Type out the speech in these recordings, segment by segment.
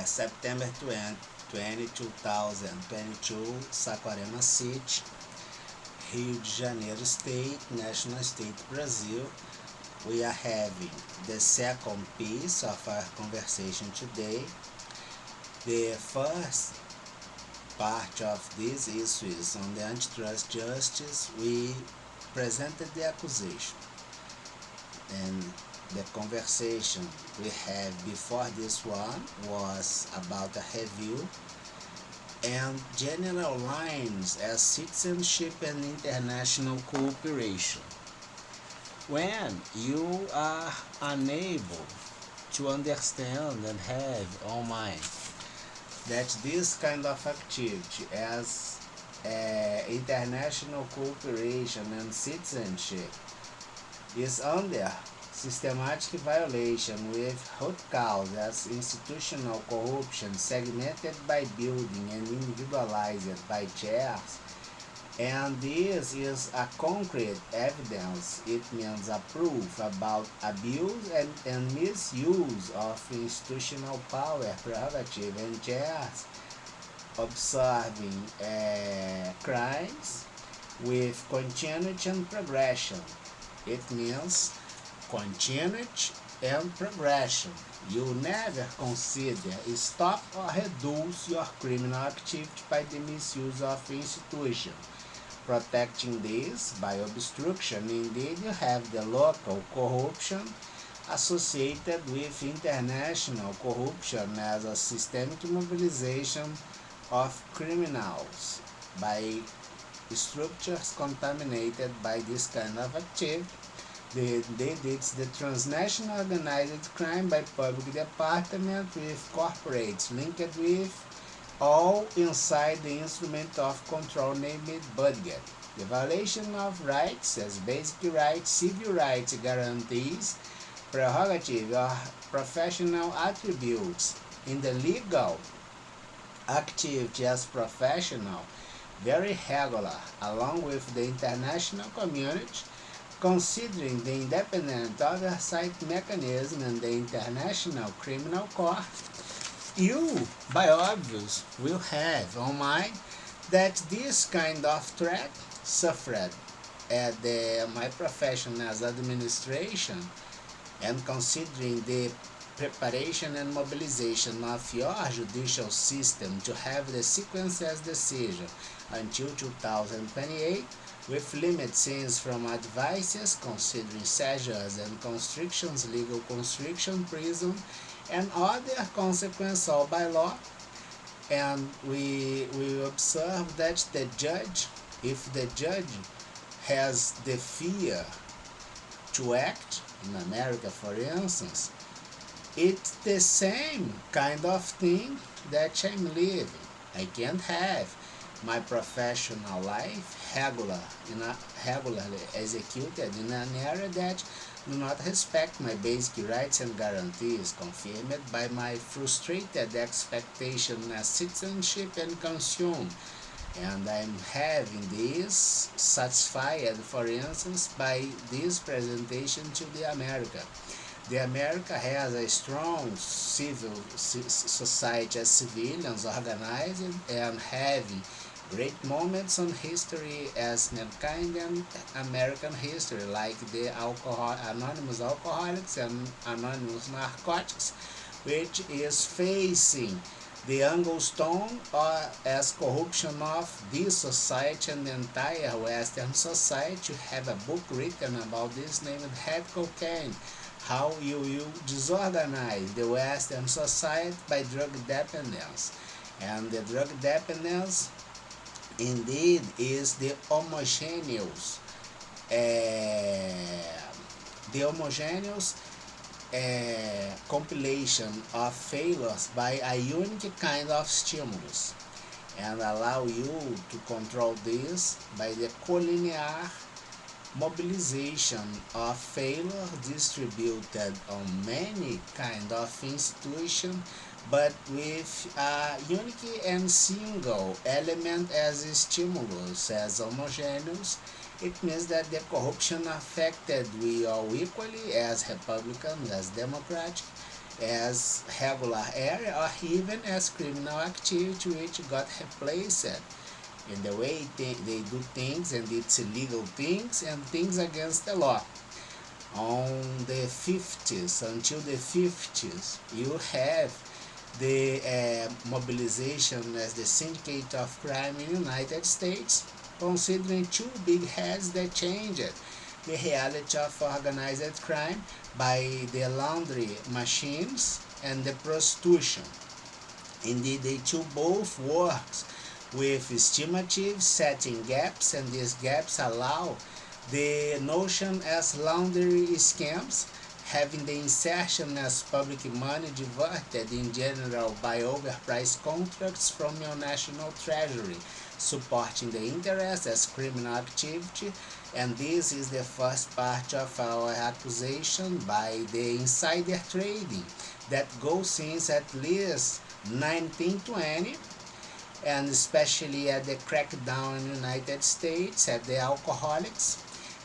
September 20, 2022, Saquarema City, Rio de Janeiro State, National State, Brazil. We are having the second piece of our conversation today. The first part of these issues on the antitrust justice, we presented the accusation, and the conversation we had before this one was about a review and general lines as citizenship and international cooperation. When you are unable to understand and have on mind that this kind of activity as international cooperation and citizenship is under systematic violation with root cause as institutional corruption segmented by building and individualized by chairs, and this is a concrete evidence. It means a proof about abuse and misuse of institutional power, prerogative, and chairs, observing crimes with continuity and progression. It means continuity and progression. You never consider stop or reduce your criminal activity by the misuse of institution. Protecting this by obstruction, indeed, you have the local corruption associated with international corruption as a systemic mobilization of criminals by structures contaminated by this kind of activity. It's the transnational organized crime by public department with corporates linked with all inside the instrument of control, namely budget. The violation of rights as basic rights, civil rights guarantees, prerogative or professional attributes in the legal activity as professional, very regular, along with the international community, considering the independent oversight mechanism and the International Criminal Court. You, by obvious, will have on mind that this kind of threat suffered at my profession as administration, and considering the preparation and mobilization of your judicial system to have the sequence as decision until 2028, with limit since from advices considering seizures and constrictions, legal constriction, prison, and other consequences all by law. And we observe that the judge, if the judge has the fear to act, in America for instance, it's the same kind of thing that I'm living. I can't have my professional life regularly executed in an area that do not respect my basic rights and guarantees, confirmed by my frustrated expectation as citizenship and consume. And I'm having this satisfied, for instance, by this presentation to the America. The America has a strong civil society as civilians organized and having great moments on history as mankind and American history, like the anonymous alcoholics and anonymous narcotics, which is facing the Anglestone or as corruption of this society and the entire Western society. You have a book written about this named Head Cocaine, how you will disorganize the Western society by drug dependence. And the drug dependence indeed is the homogeneous compilation of failures by a unique kind of stimulus, and allow you to control this by the collinear mobilization of failure distributed on many kind of institutions, but with a unique and single element as a stimulus, as homogeneous. It means that the corruption affected we all equally as Republican, as Democratic, as regular area or even as criminal activity which got replaced in the way they do things, and it's illegal things and things against the law. On the 50s, until the 50s, you have the mobilization as the syndicate of crime in the United States, considering two big heads that changed the reality of organized crime by the laundry machines and the prostitution. Indeed, they two both work with estimative setting gaps, and these gaps allow the notion as laundry scams, having the insertion as public money diverted in general by overpriced contracts from your national treasury, supporting the interest as criminal activity. And this is the first part of our accusation by the insider trading that goes since at least 1920, and especially at the crackdown in the United States at the alcoholics,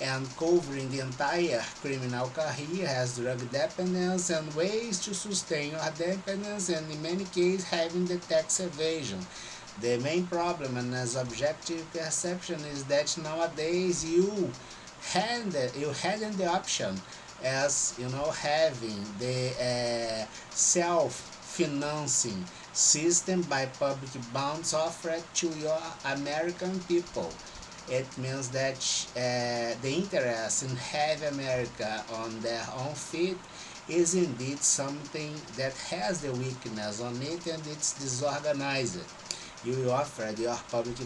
and covering the entire criminal career as drug dependence and ways to sustain your dependence, and in many cases having the tax evasion. The main problem and as objective perception is that nowadays you had the option as having the self-financing system by public bonds offered to your American people. It means that the interest in having America on their own feet is indeed something that has the weakness on it, and it's disorganized. You offer your public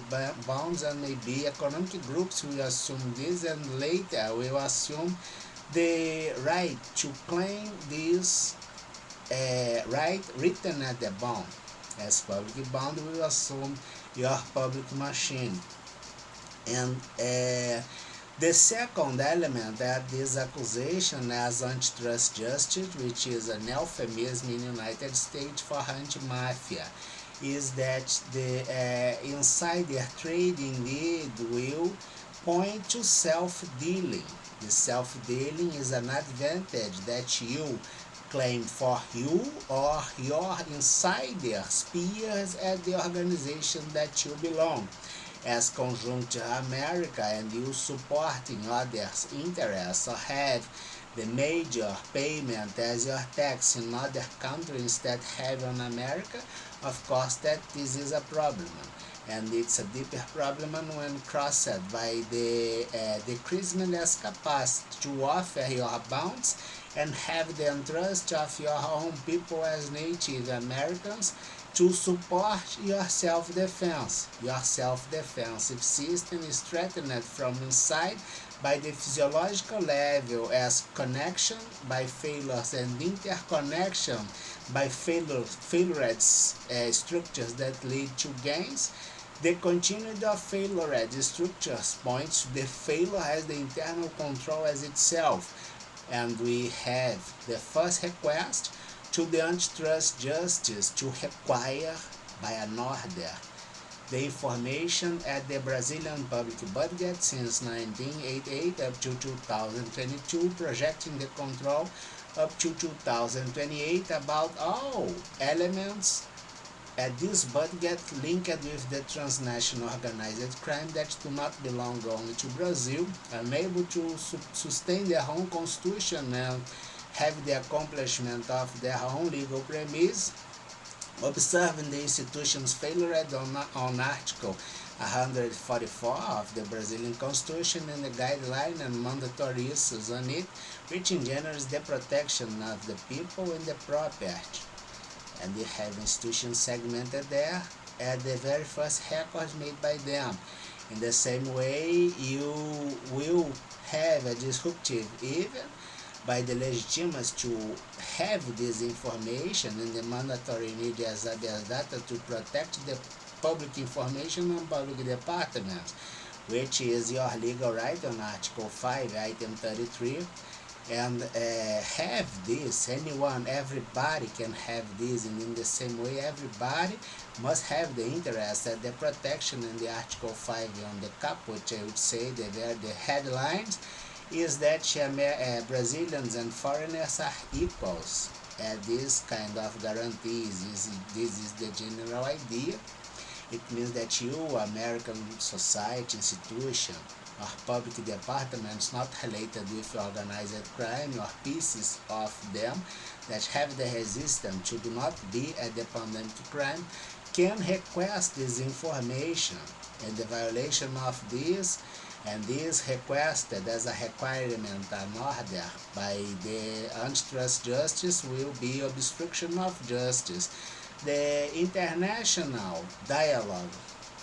bonds, and maybe economic groups will assume this, and later will assume the right to claim this right written at the bond. As public bond will assume your public machine. And the second element that this accusation as antitrust justice, which is an euphemism in the United States for anti-mafia, is that the insider trading need will point to self-dealing. The self-dealing is an advantage that you claim for you or your insiders, peers at the organization that you belong. As conjunct America, and you supporting others' interests, or have the major payment as your tax in other countries that have on America, of course that this is a problem. And it's a deeper problem when crossed by the decreasement as capacity to offer your bonds and have the interest of your own people as Native Americans to support your self-defense. Your self-defensive system is threatened from inside by the physiological level as connection by failures and interconnection by failure structures that lead to gains. The continuity of failure structures points to the failure as the internal control as itself. And we have the first request to the antitrust justice to require by an order the information at the Brazilian public budget since 1988 up to 2022, projecting the control up to 2028 about all elements at this budget linked with the transnational organized crime that do not belong only to Brazil, unable to sustain their own constitution and have the accomplishment of their own legal premise, observing the institution's failure on Article 144 of the Brazilian Constitution and the guideline and mandatory uses on it, which in general is the protection of the people and the property. And they have institutions segmented there at the very first records made by them. In the same way, you will have a disruptive event by the legitimacy to have this information in the mandatory media as habeas data to protect the public information on public departments, which is your legal right on Article 5, Item 33. And have this, everybody can have this, and in the same way everybody must have the interest at the protection in the Article 5 on the cap, which I would say the headlines is that Brazilians and foreigners are equals at this kind of guarantees. This is the general idea. It means that you, American society, institution, or public departments not related with organized crime or pieces of them that have the resistance to do not be a dependent crime can request this information, and the violation of this and this requested as a requirement and order by the antitrust justice will be obstruction of justice. The international dialogue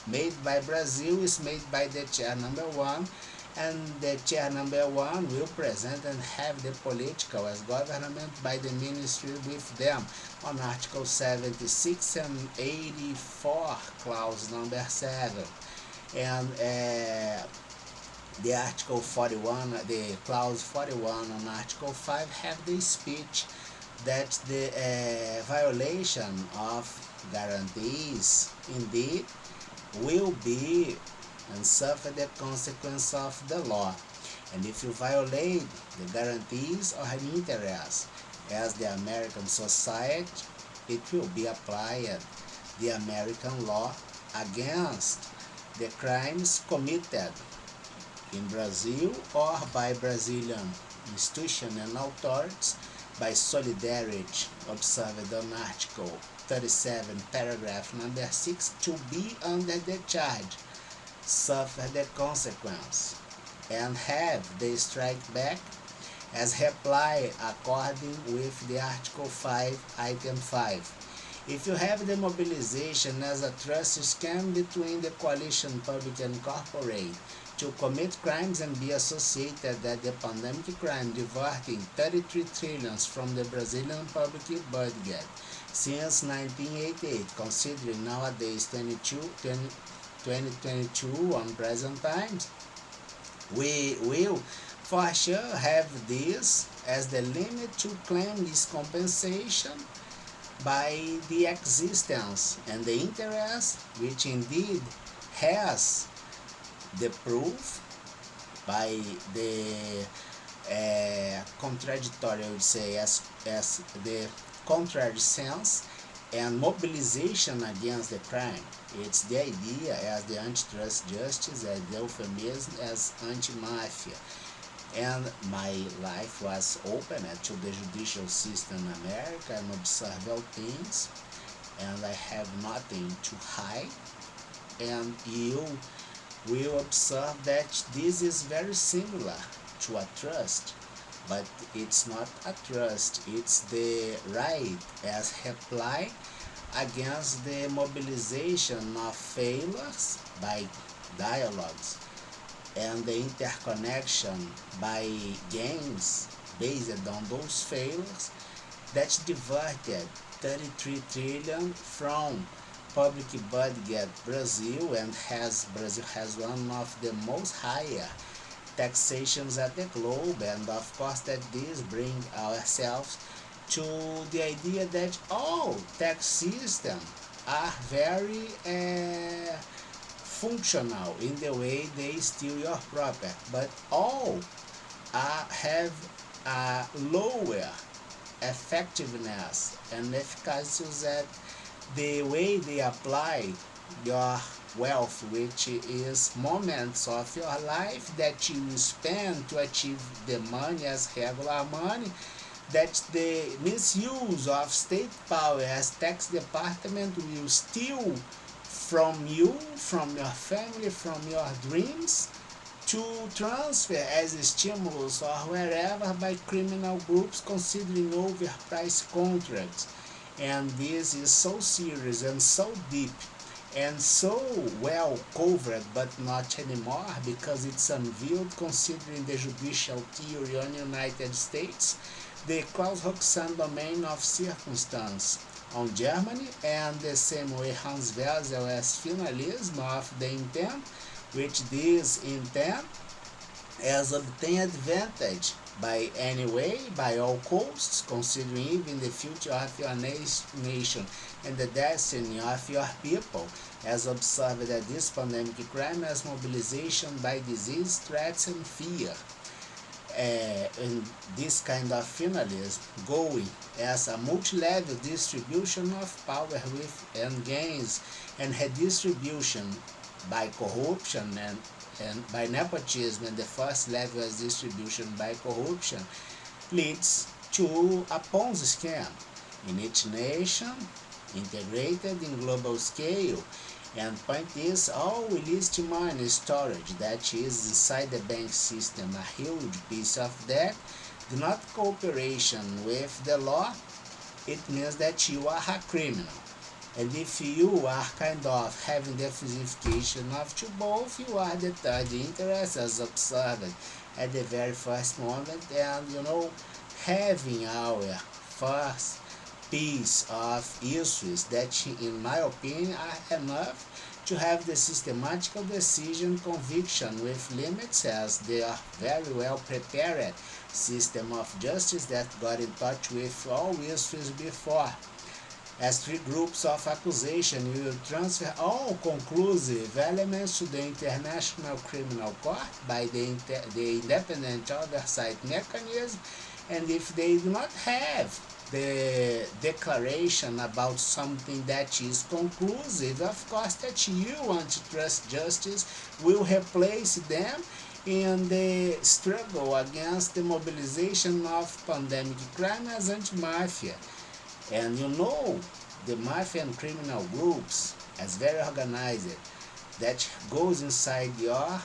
made by Brazil is made by the chair number one, and the chair number one will present and have the political as government by the ministry with them on Article 76 and 84, clause number 7. And the Article 41, the clause 41 on Article 5 have the speech that the violation of guarantees indeed will be and suffer the consequence of the law. And if you violate the guarantees or an interest as the American society, it will be applied the American law against the crimes committed in Brazil or by Brazilian institutions and authorities by solidarity observed on Article 37, paragraph number 6, to be under the charge, suffer the consequence, and have the strike back as reply according with the Article 5, Item 5. If you have the mobilization as a trust scheme between the coalition public and corporate to commit crimes and be associated that the pandemic crime diverting 33 trillions from the Brazilian public budget since 1988, considering nowadays 2022 on present times, we will for sure have this as the limit to claim this compensation by the existence and the interest, which indeed has the proof by the contradictory, I would say, as the contrary sense and mobilization against the crime. It's the idea as the antitrust justice, as the euphemism as anti-mafia. And my life was open to the judicial system in America and observe all things, and I have nothing to hide. And you will observe that this is very similar to a trust, but it's not a trust, it's the right as applied against the mobilization of failures by dialogues and the interconnection by gains based on those failures that diverted 33 trillion from public budget Brazil, and Brazil has one of the most higher taxations at the globe, and of course that this bring ourselves to the idea that all tax systems are very functional in the way they steal your property, but all have a lower effectiveness and efficacy at the way they apply your wealth, which is moments of your life that you spend to achieve the money as regular money, that the misuse of state power as tax department will steal from you, from your family, from your dreams, to transfer as a stimulus or wherever by criminal groups considering overpriced contracts. And this is so serious and so deep and so well covered, but not anymore because it's unveiled considering the judicial theory on the United States, the Claus-Roxanne domain of circumstance on Germany, and the same way Hans Wessel as finalism of the intent, which this intent has obtained advantage by any way, by all costs, considering even the future of your nation and the destiny of your people, as observed that this pandemic crime as mobilization by disease, threats, and fear. in this kind of finalism going as a multi-level distribution of power with end gains and redistribution by corruption and by nepotism, and the first level as distribution by corruption leads to a Ponzi scheme in each nation integrated in global scale. And point is, all illicit money storage that is inside the bank system, a huge piece of that, do not cooperation with the law, it means that you are a criminal. And if you are kind of having the falsification of to both, you are the third interest as observed at the very first moment, and having our first piece of issues that, in my opinion, are enough to have the systematical decision conviction with limits, as they are very well prepared system of justice that got in touch with all issues before. As three groups of accusation, we will transfer all conclusive elements to the International Criminal Court by the independent oversight mechanism, and if they do not have the declaration about something that is conclusive, of course that you, antitrust justice, will replace them in the struggle against the mobilization of pandemic crime as anti-mafia. And the mafia and criminal groups as very organized that goes inside your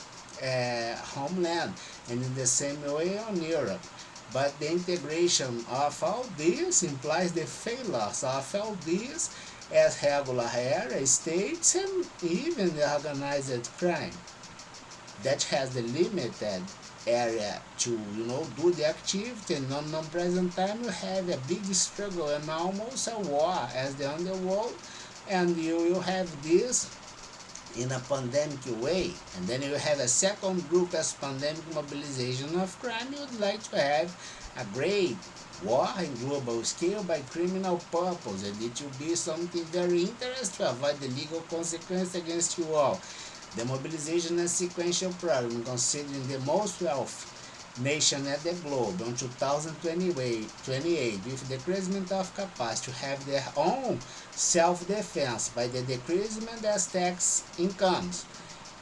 homeland, and in the same way on Europe. But the integration of all this implies the failures of all this as regular area states and even the organized crime that has the limited area to do the activity, and on non-present time you have a big struggle and almost a war as the underworld, and you will have this in a pandemic way, and then you have a second group as pandemic mobilization of crime. You would like to have a great war in global scale by criminal purpose, and it will be something very interesting to avoid the legal consequence against you all. The mobilization and sequential program, considering the most wealthy nation at the globe on 2028 with decreasement of capacity to have their own self-defense by the decreasement as tax incomes,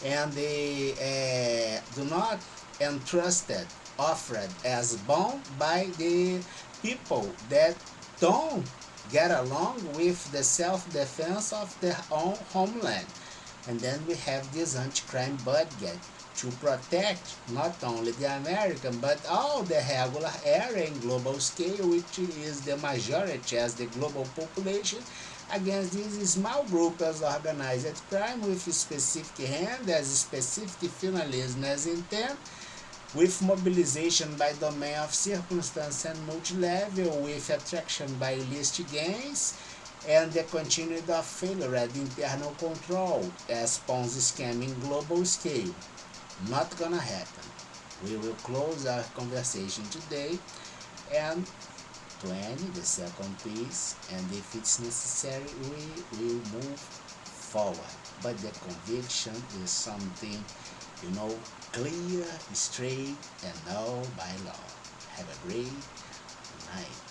and they do not entrusted offered as bond by the people that don't get along with the self-defense of their own homeland. And then we have this anti-crime budget to protect not only the American but all the regular area in global scale, which is the majority as the global population, against this small group as organized crime with specific hand as specific finalism as intent, with mobilization by domain of circumstance and multi-level, with attraction by illicit gains, and the continued of failure at internal control as Ponzi scheme in global scale. Not gonna happen. We will close our conversation today and 20, the second piece, and if it's necessary, we will move forward. But the conviction is something, clear, straight, and known by law. Have a great night.